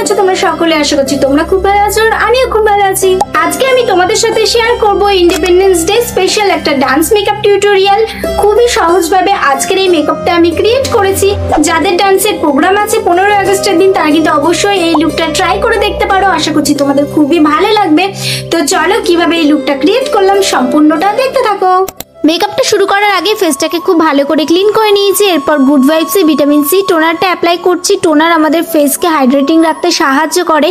আছো তোমরা সকলে? আশা করছি তোমরা খুব ভালো আছো আর আমিও খুব ভালো আছি। আজকে আমি তোমাদের সাথে শেয়ার করব ইন্ডিপেন্ডেন্স ডে স্পেশাল একটা ডান্স মেকআপ টিউটোরিয়াল। খুবই সহজভাবে আজকের এই মেকআপটা আমি ক্রিয়েট করেছি। যাদের ডান্সের প্রোগ্রাম আছে 15 আগস্টের দিন তারা কিন্তু অবশ্যই এই লুকটা ট্রাই করে দেখতে পারো। আশা করছি তোমাদের খুবই ভালো লাগবে। তো চলো কিভাবে এই লুকটা ক্রিয়েট করলাম সম্পূর্ণটা দেখতে থাকো। মেকআপটা শুরু করার আগে ফেসটাকে খুব ভালো করে ক্লিন করে নিয়েছি। এরপর গুড ভাইবস ভিটামিন সি টোনারটা অ্যাপ্লাই করছি। টোনার আমাদের ফেসকে হাইড্রেটিং রাখতে সাহায্য করে।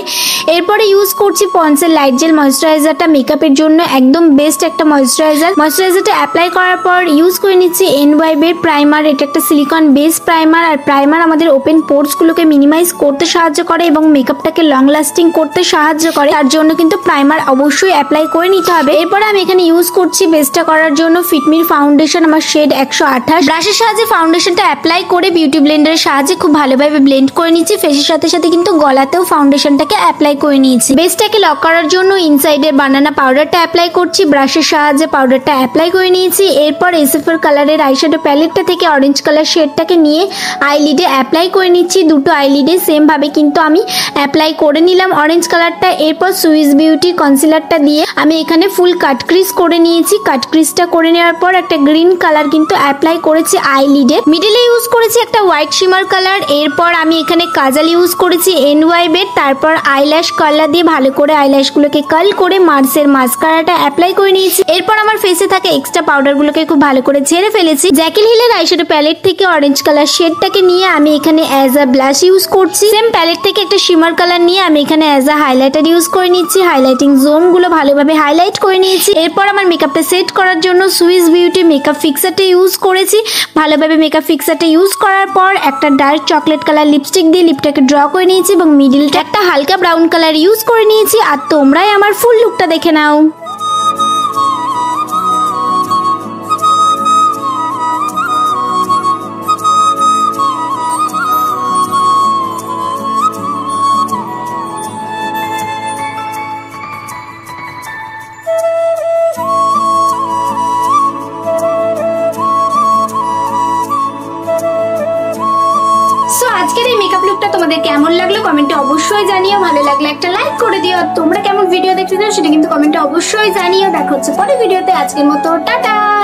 এরপরে ইউজ করছি পন্সের লাইট জেল ময়েশ্চারাইজারটা, মেকআপের জন্য একদম বেস্ট একটা ময়েশ্চারাইজারটা অ্যাপ্লাই করার পর ইউজ করে নিচ্ছি এনওয়াইবের প্রাইমার। এটা একটা সিলিকন বেস প্রাইমার, আর প্রাইমার আমাদের ওপেন পোর্সগুলোকে মিনিমাইজ করতে সাহায্য করে এবং মেকআপটাকে লং লাস্টিং করতে সাহায্য করে। তার জন্য কিন্তু প্রাইমার অবশ্যই অ্যাপ্লাই করে নিতে হবে। এরপরে আমি এখানে ইউজ করছি বেসটা করার জন্য ফিটমির ফাউন্ডেশন, আমার শেড 128। ব্রাশের সাহায্যে ফাউন্ডেশনটা অ্যাপ্লাই করে বিউটি ব্লেন্ডারের সাহায্যে খুব ভালোভাবে ব্লেন্ড করে নিচ্ছি। ফেসের সাথে সাথে কিন্তু গলাতেও ফাউন্ডেশনটাকে অ্যাপ্লাই করে নিয়েছি। বেসটাকে লক করার জন্য ইনসাইডের বানানা পাউডারটা অ্যাপ্লাই করছি। ব্রাশের সাহায্যে পাউডারটা অ্যাপ্লাই করে নিয়েছি। এরপর এসএফএর কালারের আইশ্যাডো প্যালেটটা থেকে অরেঞ্জ কালার শেডটাকে নিয়ে আইলিডে অ্যাপ্লাই করে নিচ্ছি। দুটো আইলিডে সেম ভাবে কিন্তু আমি অ্যাপ্লাই করে নিলাম অরেঞ্জ কালারটা। এরপর সুইস বিউটি কনসিলারটা দিয়ে আমি এখানে ফুল কাট ক্রিজ করে নিয়েছি। কাট ক্রিজটা করে নেওয়ার পর একটা গ্রিন কালার কিন্তু অ্যাপ্লাই করেছি আইলিডে। মিডিলে ইউজ করেছি একটা হোয়াইট শিমার কালার। এরপর আমি এখানে কাজল ইউজ করেছি এনওয়াইবের। তারপর আইল্যাশ কালার দিয়ে ভালো করে আইল্যাশগুলোকে কার্ল করে মার্সের মাস্কারাটা অ্যাপ্লাই করে নিয়েছি। এরপর আমার ফেসে থাকা এক্সট্রা পাউডারগুলোকে খুব ভালো করে ঝেড়ে ফেলেছি। জ্যাকিল হিলের আইশ্যাডো প্যালেট থেকে অরেঞ্জ কালার শেডটাকে নিয়ে আমি এখানে অ্যাজ আ ব্লাশ ইউজ করছি। সেম প্যালেট থেকে একটা শিমার কালার নিয়ে আমি এখানে অ্যাজ আ হাইলাইটার ইউজ করে নিচ্ছি। হাইলাইটিং জোনগুলো ভালোভাবে হাইলাইট করে নিয়েছি। এরপর আমার মেকআপটা সেট করার জন্য সুইস বিউটি মেকআপ ফিক্সারটা ইউজ করেছি। ভালোভাবে মেকআপ ফিক্সারটা ইউজ করার পর একটা ডার্ক চকলেট কালার লিপস্টিক দিয়ে লিপটাকে ড্র করে নিয়েছি এবং মিডিলটা একটা হালকা ব্রাউন কালার ইউজ করে নিয়েছি। আর তোমরাই আমার ফুল লুকটা দেখে নাও। আজকের এই মেকআপ লুকটা তোমাদের কেমন লাগলো কমেন্টে অবশ্যই জানিও। ভালো লাগলে একটা লাইক করে দিও। আর তোমরা কেমন ভিডিও দেখতে চাও সেটা কিন্তু কমেন্টে অবশ্যই জানিও। দেখা হচ্ছে পরের ভিডিওতে। আজকের মতো টাটা।